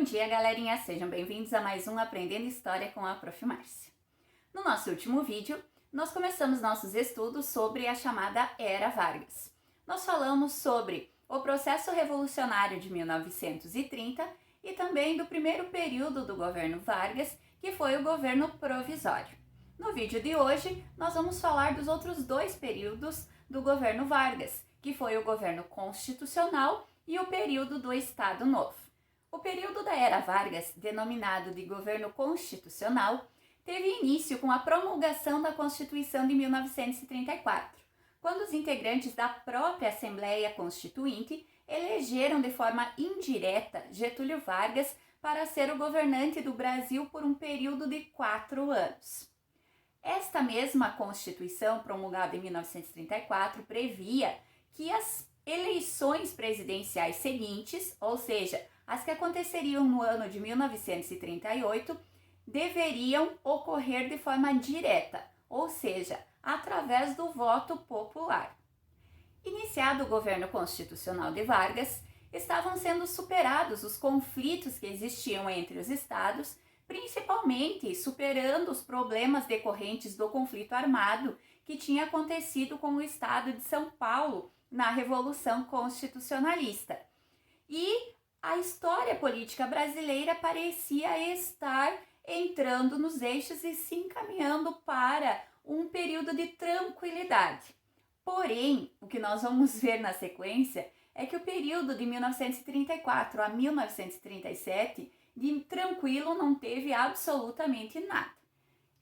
Bom dia, galerinha! Sejam bem-vindos a mais um Aprendendo História com a Prof. Márcia. No nosso último vídeo, nós começamos nossos estudos sobre a chamada Era Vargas. Nós falamos sobre o processo revolucionário de 1930 e também do primeiro período do governo Vargas, que foi o governo provisório. No vídeo de hoje, nós vamos falar dos outros dois períodos do governo Vargas, que foi o governo constitucional e o período do Estado Novo. O período da Era Vargas, denominado de governo constitucional, teve início com a promulgação da Constituição de 1934, quando os integrantes da própria Assembleia Constituinte elegeram de forma indireta Getúlio Vargas para ser o governante do Brasil por um período de 4 anos. Esta mesma Constituição, promulgada em 1934, previa que as eleições presidenciais seguintes, ou seja, as que aconteceriam no ano de 1938, deveriam ocorrer de forma direta, ou seja, através do voto popular. Iniciado o governo constitucional de Vargas, estavam sendo superados os conflitos que existiam entre os estados, principalmente superando os problemas decorrentes do conflito armado que tinha acontecido com o estado de São Paulo na Revolução Constitucionalista. E a história política brasileira parecia estar entrando nos eixos e se encaminhando para um período de tranquilidade. Porém, o que nós vamos ver na sequência é que o período de 1934 a 1937 de tranquilo não teve absolutamente nada.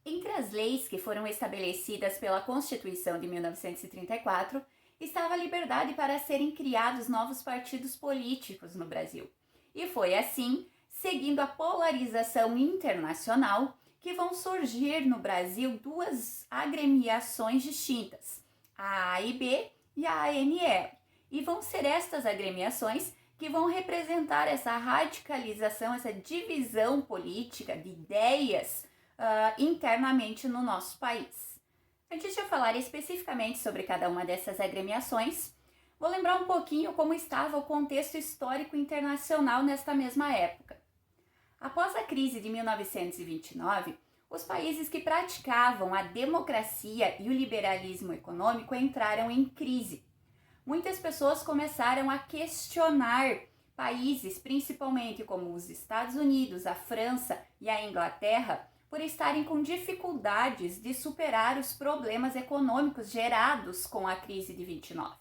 Entre as leis que foram estabelecidas pela Constituição de 1934, estava a liberdade para serem criados novos partidos políticos no Brasil. E foi assim, seguindo a polarização internacional, que vão surgir no Brasil duas agremiações distintas, a AIB e a ANL. E vão ser estas agremiações que vão representar essa radicalização, essa divisão política de ideias internamente no nosso país. Antes de eu falar especificamente sobre cada uma dessas agremiações, vou lembrar um pouquinho como estava o contexto histórico internacional nesta mesma época. Após a crise de 1929, os países que praticavam a democracia e o liberalismo econômico entraram em crise. Muitas pessoas começaram a questionar países, principalmente como os Estados Unidos, a França e a Inglaterra, por estarem com dificuldades de superar os problemas econômicos gerados com a crise de 29.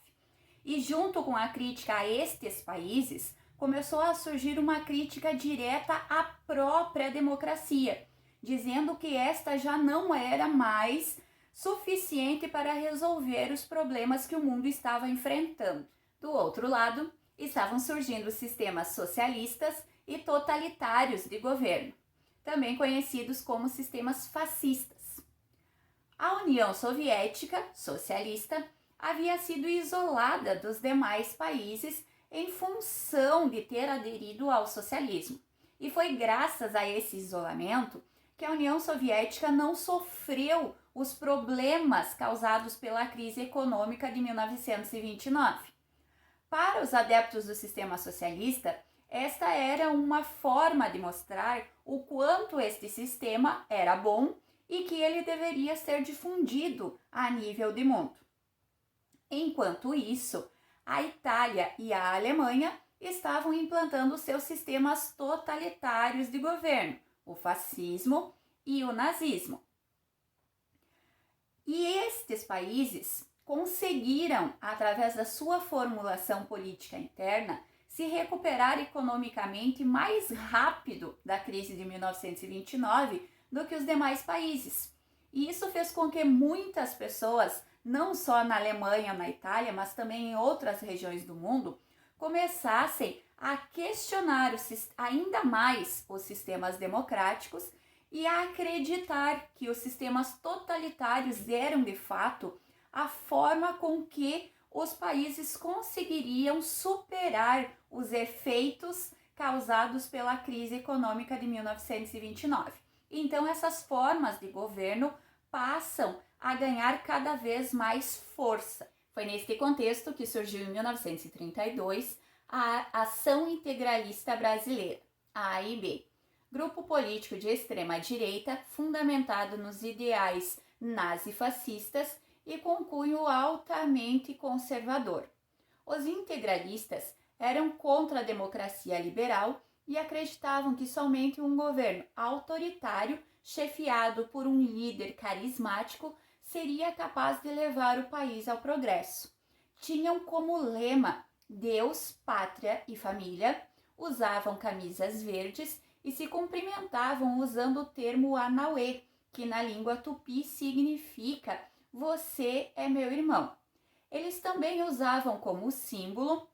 E junto com a crítica a estes países, começou a surgir uma crítica direta à própria democracia, dizendo que esta já não era mais suficiente para resolver os problemas que o mundo estava enfrentando. Do outro lado, estavam surgindo sistemas socialistas e totalitários de governo, também conhecidos como sistemas fascistas. A União Soviética, socialista, havia sido isolada dos demais países em função de ter aderido ao socialismo. E foi graças a esse isolamento que a União Soviética não sofreu os problemas causados pela crise econômica de 1929. Para os adeptos do sistema socialista, esta era uma forma de mostrar o quanto este sistema era bom e que ele deveria ser difundido a nível de mundo. Enquanto isso, a Itália e a Alemanha estavam implantando seus sistemas totalitários de governo, o fascismo e o nazismo. E estes países conseguiram, através da sua formulação política interna, se recuperar economicamente mais rápido da crise de 1929 do que os demais países. E isso fez com que muitas pessoas, não só na Alemanha ou na Itália, mas também em outras regiões do mundo, começassem a questionar ainda mais os sistemas democráticos e a acreditar que os sistemas totalitários eram, de fato, a forma com que os países conseguiriam superar os efeitos causados pela crise econômica de 1929. Então, essas formas de governo passam a ganhar cada vez mais força. Foi neste contexto que surgiu em 1932 a Ação Integralista Brasileira. AIB, grupo político de extrema-direita fundamentado nos ideais nazifascistas e com cunho altamente conservador. Os integralistas eram contra a democracia liberal e acreditavam que somente um governo autoritário, chefiado por um líder carismático, seria capaz de levar o país ao progresso. Tinham como lema Deus, Pátria e Família, usavam camisas verdes e se cumprimentavam usando o termo Anauê, que na língua tupi significa você é meu irmão. Eles também usavam como símbolo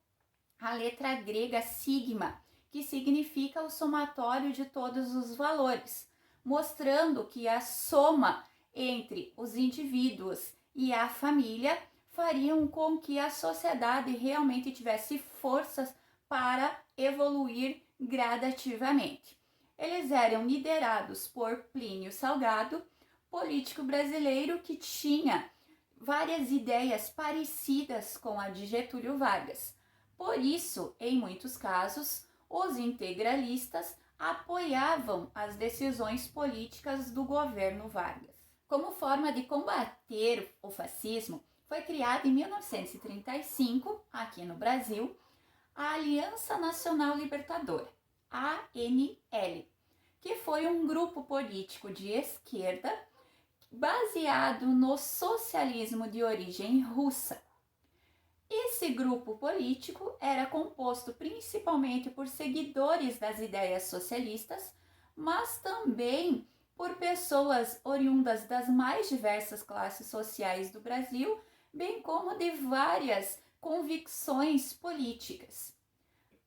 a letra grega sigma, que significa o somatório de todos os valores, mostrando que a soma entre os indivíduos e a família fariam com que a sociedade realmente tivesse forças para evoluir gradativamente. Eles eram liderados por Plínio Salgado, político brasileiro que tinha várias ideias parecidas com a de Getúlio Vargas. Por isso, em muitos casos, os integralistas apoiavam as decisões políticas do governo Vargas. Como forma de combater o fascismo, foi criada em 1935, aqui no Brasil, a Aliança Nacional Libertadora, ANL, que foi um grupo político de esquerda baseado no socialismo de origem russa. Esse grupo político era composto principalmente por seguidores das ideias socialistas, mas também por pessoas oriundas das mais diversas classes sociais do Brasil, bem como de várias convicções políticas.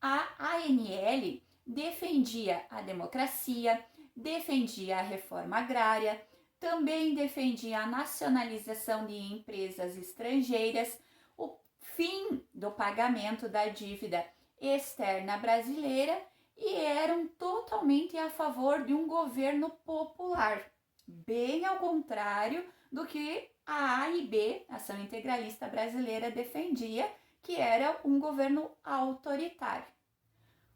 A ANL defendia a democracia, defendia a reforma agrária, também defendia a nacionalização de empresas estrangeiras, o fim do pagamento da dívida externa brasileira e eram totalmente a favor de um governo popular, bem ao contrário do que a AIB, Ação Integralista Brasileira, defendia, que era um governo autoritário.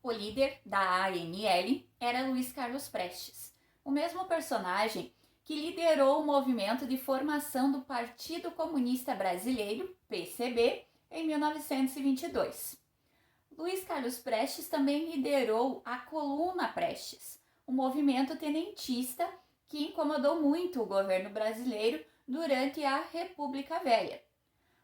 O líder da ANL era Luiz Carlos Prestes, o mesmo personagem que liderou o movimento de formação do Partido Comunista Brasileiro, PCB, em 1922. Luiz Carlos Prestes também liderou a Coluna Prestes, um movimento tenentista que incomodou muito o governo brasileiro durante a República Velha.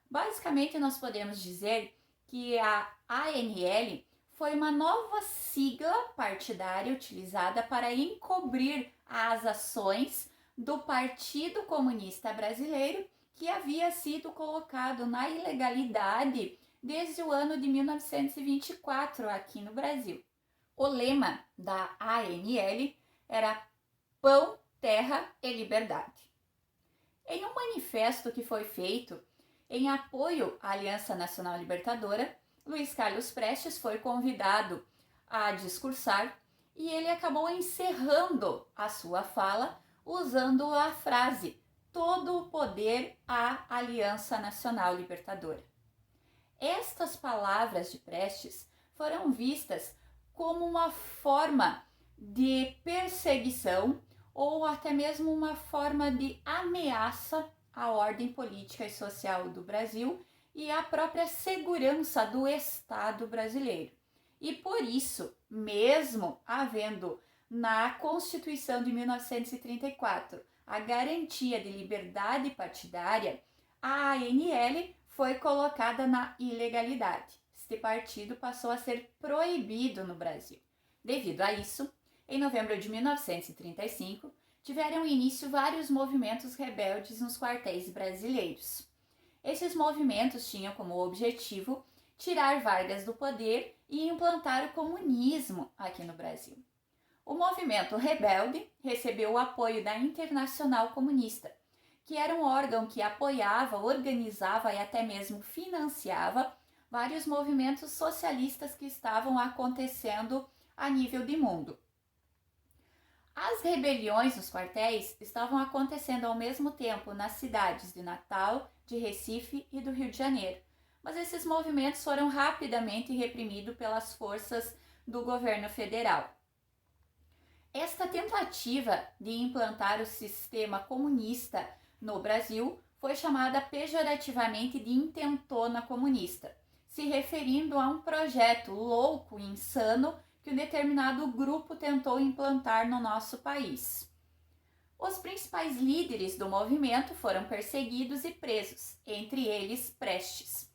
Basicamente, nós podemos dizer que a ANL foi uma nova sigla partidária utilizada para encobrir as ações do Partido Comunista Brasileiro, que havia sido colocado na ilegalidade desde o ano de 1924 aqui no Brasil. O lema da ANL era Pão, Terra e Liberdade. Em um manifesto que foi feito em apoio à Aliança Nacional Libertadora, Luiz Carlos Prestes foi convidado a discursar e ele acabou encerrando a sua fala usando a frase todo o poder à Aliança Nacional Libertadora. Estas palavras de Prestes foram vistas como uma forma de perseguição ou até mesmo uma forma de ameaça à ordem política e social do Brasil e à própria segurança do Estado brasileiro. E por isso, mesmo havendo na Constituição de 1934 a garantia de liberdade partidária, a ANL foi colocada na ilegalidade. Este partido passou a ser proibido no Brasil. Devido a isso, em novembro de 1935, tiveram início vários movimentos rebeldes nos quartéis brasileiros. Esses movimentos tinham como objetivo tirar Vargas do poder e implantar o comunismo aqui no Brasil. O movimento rebelde recebeu o apoio da Internacional Comunista, que era um órgão que apoiava, organizava e até mesmo financiava vários movimentos socialistas que estavam acontecendo a nível de mundo. As rebeliões nos quartéis estavam acontecendo ao mesmo tempo nas cidades de Natal, de Recife e do Rio de Janeiro, mas esses movimentos foram rapidamente reprimidos pelas forças do governo federal. Esta tentativa de implantar o sistema comunista no Brasil foi chamada pejorativamente de intentona comunista, se referindo a um projeto louco e insano que um determinado grupo tentou implantar no nosso país. Os principais líderes do movimento foram perseguidos e presos, entre eles Prestes.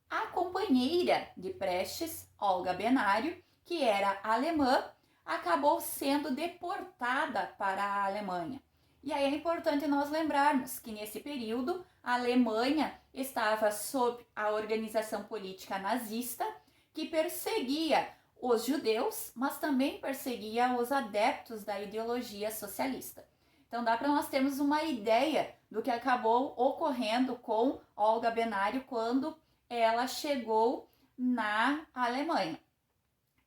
A companheira de Prestes, Olga Benário, que era alemã, acabou sendo deportada para a Alemanha. E aí é importante nós lembrarmos que nesse período a Alemanha estava sob a organização política nazista, que perseguia os judeus, mas também perseguia os adeptos da ideologia socialista. Então dá para nós termos uma ideia do que acabou ocorrendo com Olga Benário quando ela chegou na Alemanha.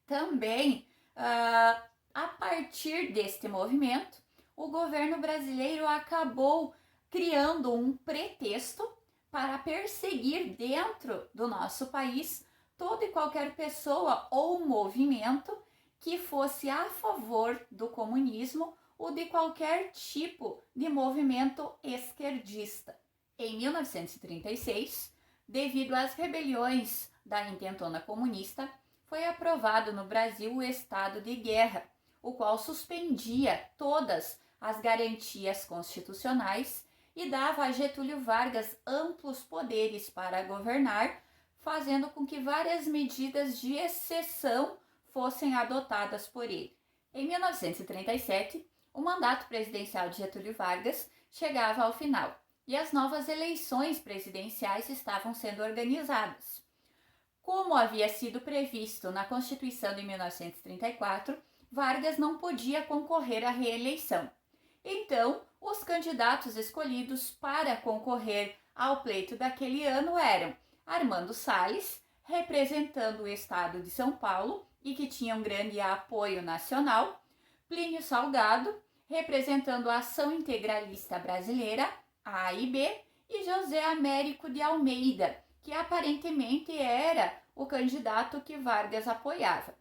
Também, a partir deste movimento, o governo brasileiro acabou criando um pretexto para perseguir dentro do nosso país toda e qualquer pessoa ou movimento que fosse a favor do comunismo ou de qualquer tipo de movimento esquerdista. Em 1936, devido às rebeliões da intentona comunista, foi aprovado no Brasil o estado de guerra, o qual suspendia todas as garantias constitucionais e dava a Getúlio Vargas amplos poderes para governar, fazendo com que várias medidas de exceção fossem adotadas por ele. Em 1937, o mandato presidencial de Getúlio Vargas chegava ao final e as novas eleições presidenciais estavam sendo organizadas. Como havia sido previsto na Constituição de 1934, Vargas não podia concorrer à reeleição. Então, os candidatos escolhidos para concorrer ao pleito daquele ano eram Armando Salles, representando o estado de São Paulo e que tinha um grande apoio nacional, Plínio Salgado, representando a Ação Integralista Brasileira, AIB, e José Américo de Almeida, que aparentemente era o candidato que Vargas apoiava.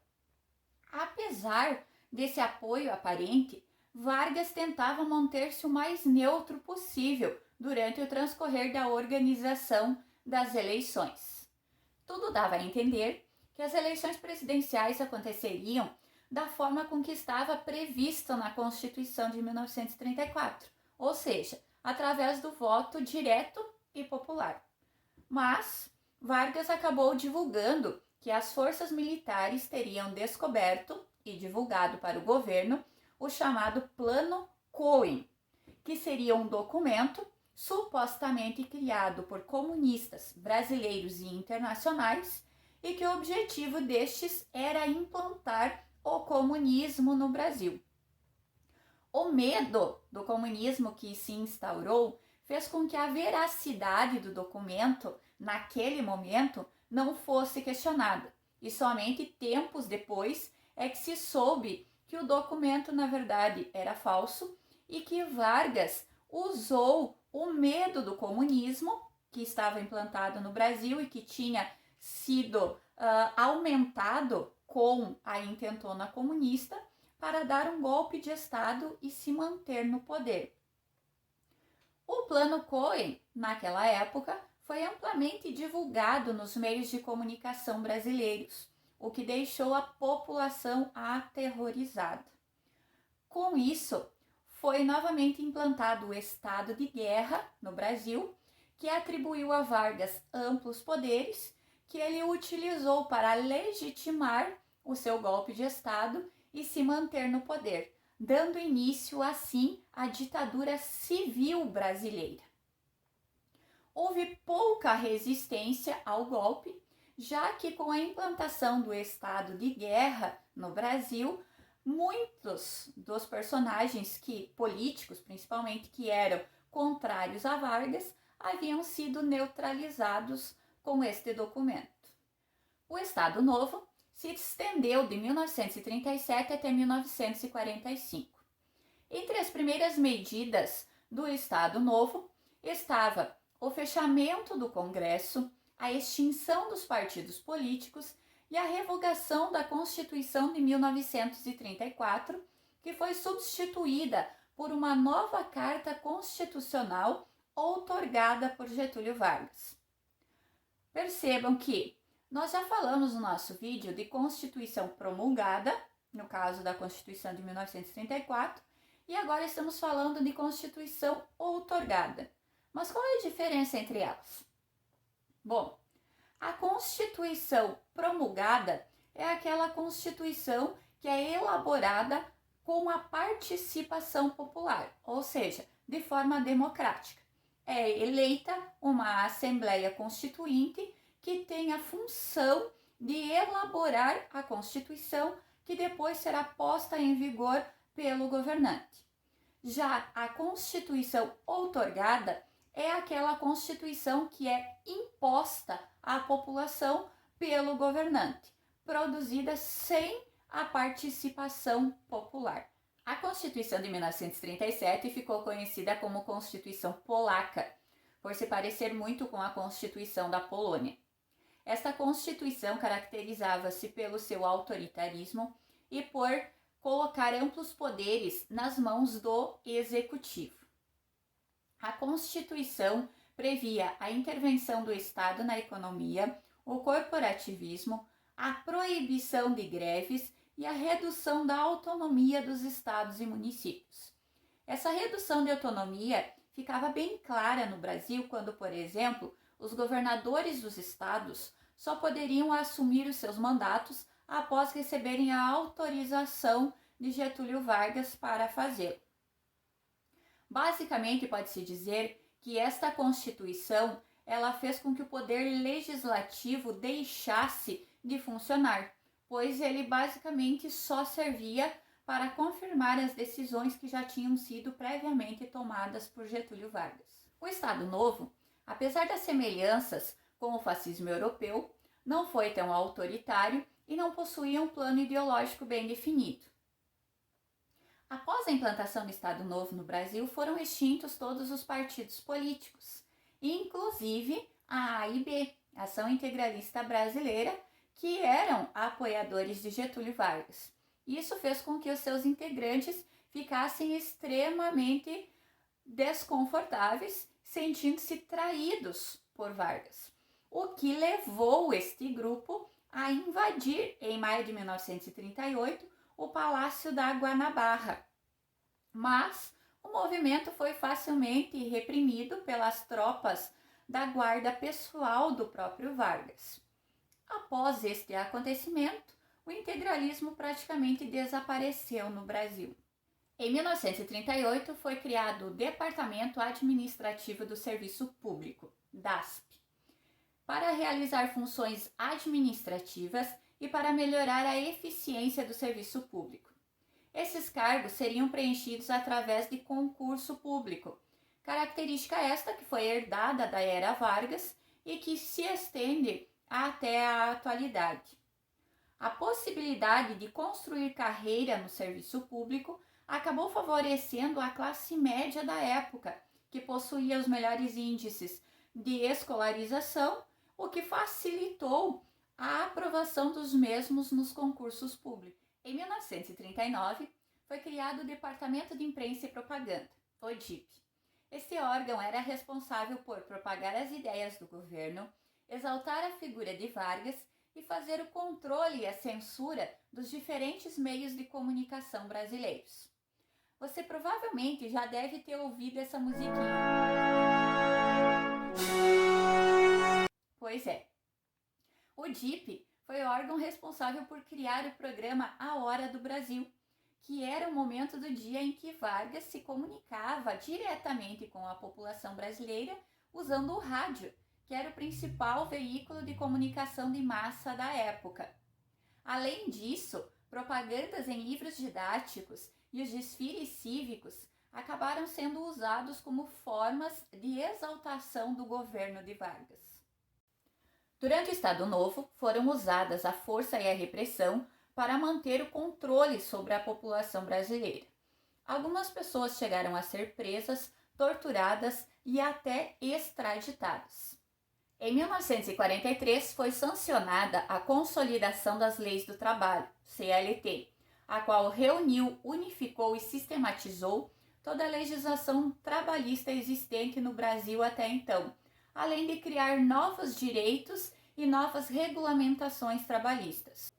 Apesar desse apoio aparente, Vargas tentava manter-se o mais neutro possível durante o transcorrer da organização das eleições. Tudo dava a entender que as eleições presidenciais aconteceriam da forma com que estava previsto na Constituição de 1934, ou seja, através do voto direto e popular. Mas Vargas acabou divulgando que as forças militares teriam descoberto e divulgado para o governo o chamado Plano Cohen, que seria um documento supostamente criado por comunistas brasileiros e internacionais e que o objetivo destes era implantar o comunismo no Brasil. O medo do comunismo que se instaurou fez com que a veracidade do documento, naquele momento, não fosse questionada. E somente tempos depois é que se soube que o documento, na verdade, era falso e que Vargas usou o medo do comunismo, que estava implantado no Brasil e que tinha sido aumentado com a intentona comunista, para dar um golpe de Estado e se manter no poder. O Plano Cohen, naquela época, foi amplamente divulgado nos meios de comunicação brasileiros, o que deixou a população aterrorizada. Com isso, foi novamente implantado o estado de guerra no Brasil, que atribuiu a Vargas amplos poderes que ele utilizou para legitimar o seu golpe de Estado e se manter no poder, dando início, assim, à ditadura civil brasileira. Houve pouca resistência ao golpe, já que com a implantação do estado de guerra no Brasil, muitos dos personagens políticos, principalmente, que eram contrários a Vargas, haviam sido neutralizados com este documento. O Estado Novo se estendeu de 1937 até 1945. Entre as primeiras medidas do Estado Novo estava o fechamento do Congresso, a extinção dos partidos políticos e a revogação da Constituição de 1934, que foi substituída por uma nova Carta Constitucional outorgada por Getúlio Vargas. Percebam que nós já falamos no nosso vídeo de Constituição promulgada, no caso da Constituição de 1934, e agora estamos falando de Constituição outorgada. Mas qual é a diferença entre elas? Bom, a Constituição promulgada é aquela Constituição que é elaborada com a participação popular, ou seja, de forma democrática. É eleita uma Assembleia Constituinte que tem a função de elaborar a Constituição que depois será posta em vigor pelo governante. Já a Constituição outorgada é aquela Constituição que é imposta à população pelo governante, produzida sem a participação popular. A Constituição de 1937 ficou conhecida como Constituição Polaca, por se parecer muito com a Constituição da Polônia. Esta Constituição caracterizava-se pelo seu autoritarismo e por colocar amplos poderes nas mãos do executivo. A Constituição previa a intervenção do Estado na economia, o corporativismo, a proibição de greves e a redução da autonomia dos estados e municípios. Essa redução de autonomia ficava bem clara no Brasil quando, por exemplo, os governadores dos estados só poderiam assumir os seus mandatos após receberem a autorização de Getúlio Vargas para fazê-lo. Basicamente, pode-se dizer que esta Constituição ela fez com que o poder legislativo deixasse de funcionar, pois ele basicamente só servia para confirmar as decisões que já tinham sido previamente tomadas por Getúlio Vargas. O Estado Novo, apesar das semelhanças com o fascismo europeu, não foi tão autoritário e não possuía um plano ideológico bem definido. Após a implantação do Estado Novo no Brasil, foram extintos todos os partidos políticos, inclusive a AIB, Ação Integralista Brasileira, que eram apoiadores de Getúlio Vargas. Isso fez com que os seus integrantes ficassem extremamente desconfortáveis, sentindo-se traídos por Vargas, o que levou este grupo a invadir, em maio de 1938, o Palácio da Guanabara. Mas o movimento foi facilmente reprimido pelas tropas da guarda pessoal do próprio Vargas. Após este acontecimento, o integralismo praticamente desapareceu no Brasil. Em 1938, foi criado o Departamento Administrativo do Serviço Público, DASP, para realizar funções administrativas e para melhorar a eficiência do serviço público. Esses cargos seriam preenchidos através de concurso público, característica esta que foi herdada da era Vargas e que se estende até a atualidade. A possibilidade de construir carreira no serviço público acabou favorecendo a classe média da época, que possuía os melhores índices de escolarização, o que facilitou a aprovação dos mesmos nos concursos públicos. Em 1939, foi criado o Departamento de Imprensa e Propaganda, o DIP. Esse órgão era responsável por propagar as ideias do governo, exaltar a figura de Vargas e fazer o controle e a censura dos diferentes meios de comunicação brasileiros. Você provavelmente já deve ter ouvido essa musiquinha. Pois é. O DIP foi o órgão responsável por criar o programa A Hora do Brasil, que era o momento do dia em que Vargas se comunicava diretamente com a população brasileira usando o rádio, que era o principal veículo de comunicação de massa da época. Além disso, propagandas em livros didáticos e os desfiles cívicos acabaram sendo usados como formas de exaltação do governo de Vargas. Durante o Estado Novo, foram usadas a força e a repressão para manter o controle sobre a população brasileira. Algumas pessoas chegaram a ser presas, torturadas e até extraditadas. Em 1943, foi sancionada a Consolidação das Leis do Trabalho, CLT, a qual reuniu, unificou e sistematizou toda a legislação trabalhista existente no Brasil até então, além de criar novos direitos e novas regulamentações trabalhistas.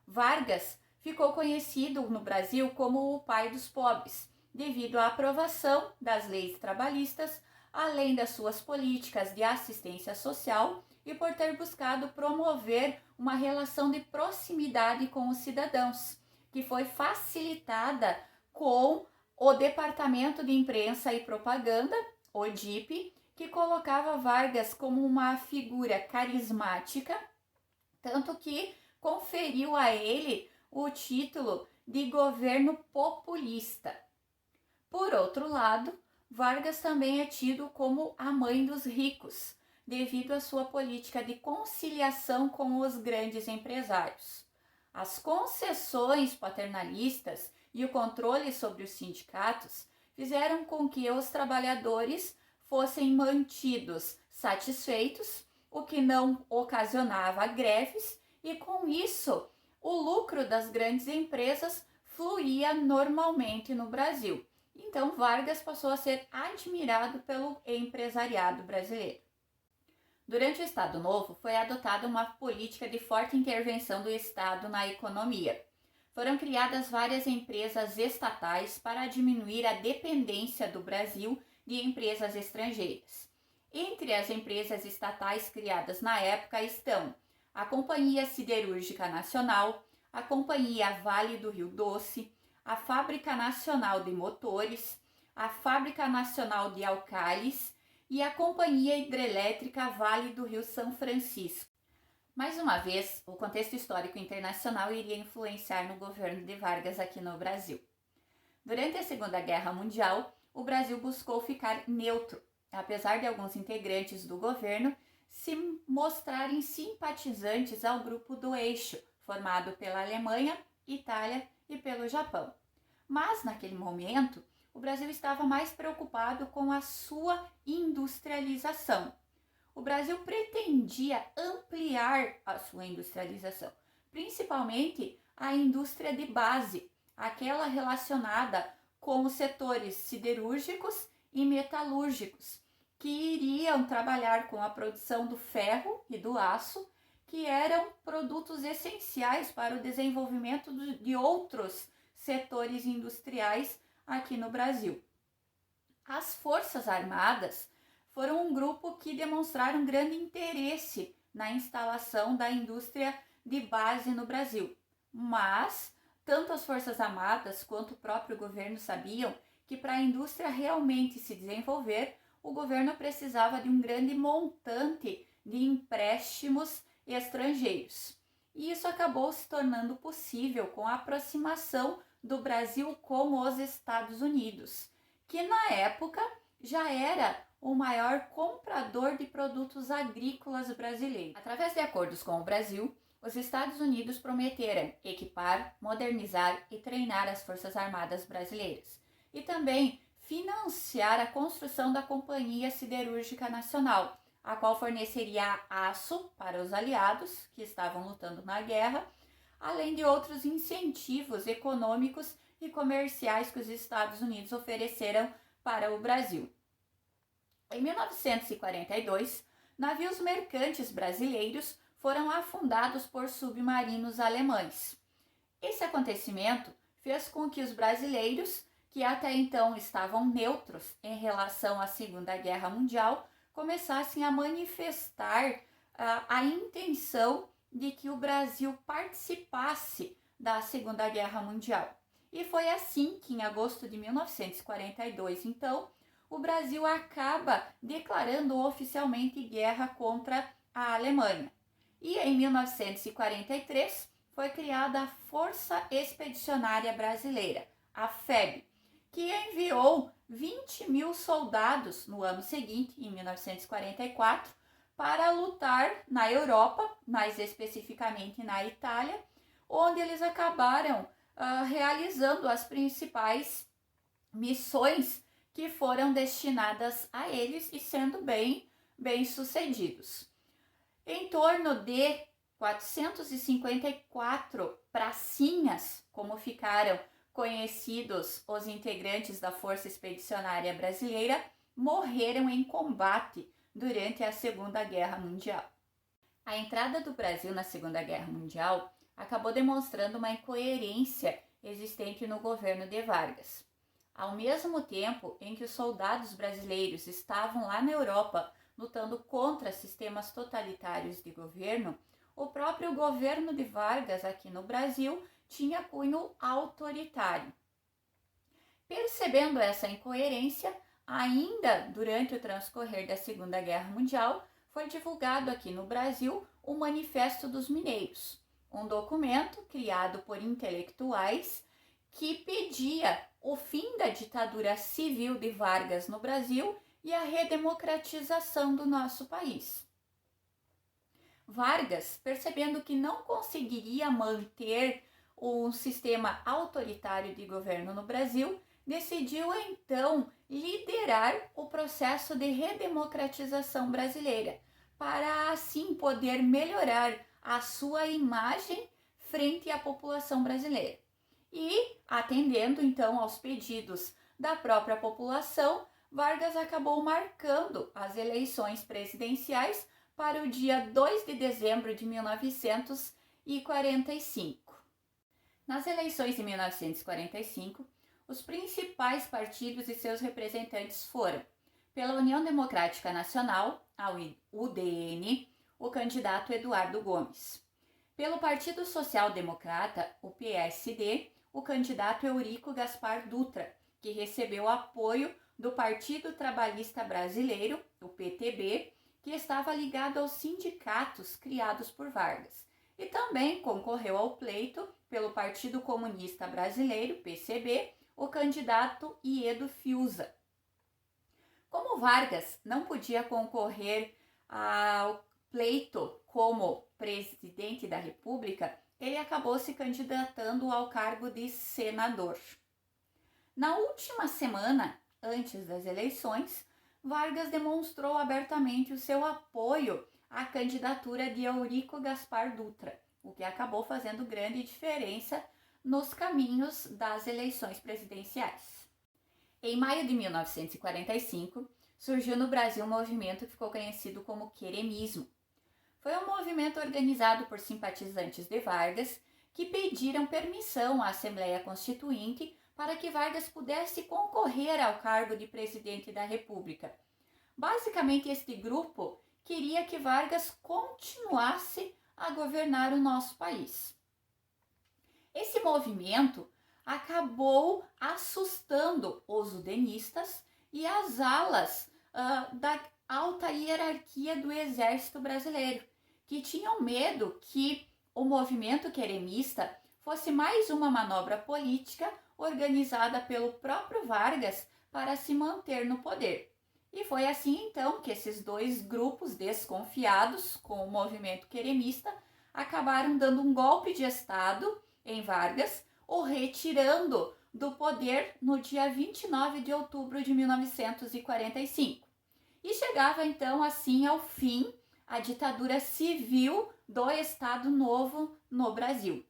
Vargas ficou conhecido no Brasil como o pai dos pobres, devido à aprovação das leis trabalhistas, além das suas políticas de assistência social e por ter buscado promover uma relação de proximidade com os cidadãos, que foi facilitada com o Departamento de Imprensa e Propaganda, o DIP, que colocava Vargas como uma figura carismática, tanto que conferiu a ele o título de governo populista. Por outro lado, Vargas também é tido como a mãe dos ricos, devido à sua política de conciliação com os grandes empresários. As concessões paternalistas e o controle sobre os sindicatos fizeram com que os trabalhadores fossem mantidos satisfeitos, o que não ocasionava greves, e com isso o lucro das grandes empresas fluía normalmente no Brasil. Então Vargas passou a ser admirado pelo empresariado brasileiro. Durante o Estado Novo, foi adotada uma política de forte intervenção do Estado na economia. Foram criadas várias empresas estatais para diminuir a dependência do Brasil de empresas estrangeiras. Entre as empresas estatais criadas na época estão a Companhia Siderúrgica Nacional, a Companhia Vale do Rio Doce, a Fábrica Nacional de Motores, a Fábrica Nacional de Alcális e a Companhia Hidrelétrica Vale do Rio São Francisco. Mais uma vez, o contexto histórico internacional iria influenciar no governo de Vargas aqui no Brasil. Durante a Segunda Guerra Mundial, o Brasil buscou ficar neutro, apesar de alguns integrantes do governo se mostrarem simpatizantes ao grupo do Eixo, formado pela Alemanha, Itália e pelo Japão. Mas, naquele momento, o Brasil estava mais preocupado com a sua industrialização. O Brasil pretendia ampliar a sua industrialização, principalmente a indústria de base, aquela relacionada com os setores siderúrgicos e metalúrgicos, que iriam trabalhar com a produção do ferro e do aço, que eram produtos essenciais para o desenvolvimento de outros setores industriais aqui no Brasil. As Forças Armadas foram um grupo que demonstraram grande interesse na instalação da indústria de base no Brasil, mas tanto as Forças Armadas quanto o próprio governo sabiam que para a indústria realmente se desenvolver, o governo precisava de um grande montante de empréstimos estrangeiros. E isso acabou se tornando possível com a aproximação do Brasil com os Estados Unidos, que na época já era o maior comprador de produtos agrícolas brasileiros. Através de acordos com o Brasil, os Estados Unidos prometeram equipar, modernizar e treinar as Forças Armadas brasileiras e também financiar a construção da Companhia Siderúrgica Nacional, a qual forneceria aço para os aliados que estavam lutando na guerra, além de outros incentivos econômicos e comerciais que os Estados Unidos ofereceram para o Brasil. Em 1942, navios mercantes brasileiros foram afundados por submarinos alemães. Esse acontecimento fez com que os brasileiros, que até então estavam neutros em relação à Segunda Guerra Mundial, começassem a manifestar a intenção de que o Brasil participasse da Segunda Guerra Mundial. E foi assim que, em agosto de 1942, então, o Brasil acaba declarando oficialmente guerra contra a Alemanha. E em 1943 foi criada a Força Expedicionária Brasileira, a FEB, que enviou 20 mil soldados no ano seguinte, em 1944, para lutar na Europa, mais especificamente na Itália, onde eles acabaram realizando as principais missões que foram destinadas a eles e sendo bem sucedidos. Em torno de 454 pracinhas, como ficaram conhecidos os integrantes da Força Expedicionária Brasileira, morreram em combate durante a Segunda Guerra Mundial. A entrada do Brasil na Segunda Guerra Mundial acabou demonstrando uma incoerência existente no governo de Vargas. Ao mesmo tempo em que os soldados brasileiros estavam lá na Europa lutando contra sistemas totalitários de governo, o próprio governo de Vargas aqui no Brasil tinha cunho autoritário. Percebendo essa incoerência, ainda durante o transcorrer da Segunda Guerra Mundial, foi divulgado aqui no Brasil o Manifesto dos Mineiros, um documento criado por intelectuais que pedia o fim da ditadura civil de Vargas no Brasil e a redemocratização do nosso país. Vargas, percebendo que não conseguiria manter um sistema autoritário de governo no Brasil, decidiu então liderar o processo de redemocratização brasileira, para assim poder melhorar a sua imagem frente à população brasileira. E, atendendo então aos pedidos da própria população, Vargas acabou marcando as eleições presidenciais para o dia 2 de dezembro de 1945. Nas eleições de 1945, os principais partidos e seus representantes foram, pela União Democrática Nacional, a UDN, o candidato Eduardo Gomes. Pelo Partido Social Democrata, o PSD, o candidato Eurico Gaspar Dutra, que recebeu apoio do Partido Trabalhista Brasileiro, o PTB, que estava ligado aos sindicatos criados por Vargas, e também concorreu ao pleito pelo Partido Comunista Brasileiro, PCB, o candidato Iedo Fiuza. Como Vargas não podia concorrer ao pleito como presidente da República, ele acabou se candidatando ao cargo de senador. Na última semana, antes das eleições, Vargas demonstrou abertamente o seu apoio à candidatura de Eurico Gaspar Dutra, o que acabou fazendo grande diferença nos caminhos das eleições presidenciais. Em maio de 1945, surgiu no Brasil um movimento que ficou conhecido como queremismo. Foi um movimento organizado por simpatizantes de Vargas que pediram permissão à Assembleia Constituinte para que Vargas pudesse concorrer ao cargo de presidente da República. Basicamente, este grupo queria que Vargas continuasse a governar o nosso país. Esse movimento acabou assustando os udenistas e as alas da alta hierarquia do Exército Brasileiro, que tinham medo que o movimento queremista fosse mais uma manobra política organizada pelo próprio Vargas para se manter no poder. E foi assim então que esses dois grupos desconfiados com o movimento queremista acabaram dando um golpe de Estado em Vargas, o retirando do poder no dia 29 de outubro de 1945. E chegava então assim ao fim a ditadura civil do Estado Novo no Brasil.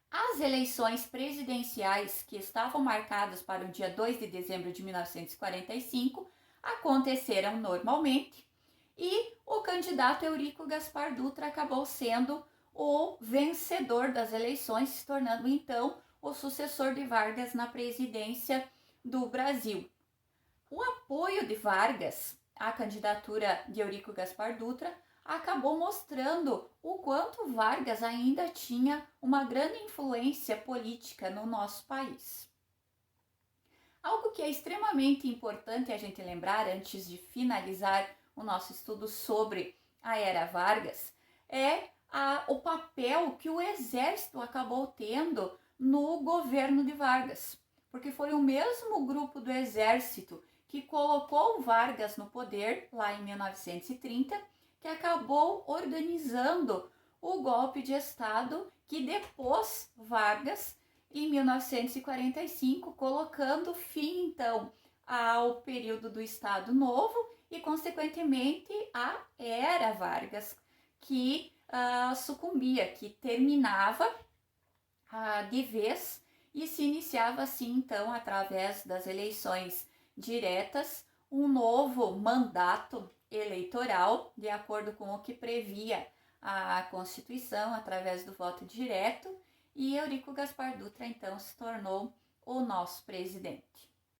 As eleições presidenciais que estavam marcadas para o dia 2 de dezembro de 1945 aconteceram normalmente e o candidato Eurico Gaspar Dutra acabou sendo o vencedor das eleições, se tornando então o sucessor de Vargas na presidência do Brasil. O apoio de Vargas à candidatura de Eurico Gaspar Dutra acabou mostrando o quanto Vargas ainda tinha uma grande influência política no nosso país. Algo que é extremamente importante a gente lembrar antes de finalizar o nosso estudo sobre a Era Vargas é o papel que o Exército acabou tendo no governo de Vargas, porque foi o mesmo grupo do Exército que colocou Vargas no poder lá em 1930, que acabou organizando o golpe de Estado que depôs Vargas em 1945, colocando fim então ao período do Estado Novo e consequentemente à Era Vargas, que sucumbia, que terminava de vez e se iniciava assim, então, através das eleições diretas, um novo mandato eleitoral, de acordo com o que previa a Constituição, através do voto direto, e Eurico Gaspar Dutra, então, se tornou o nosso presidente.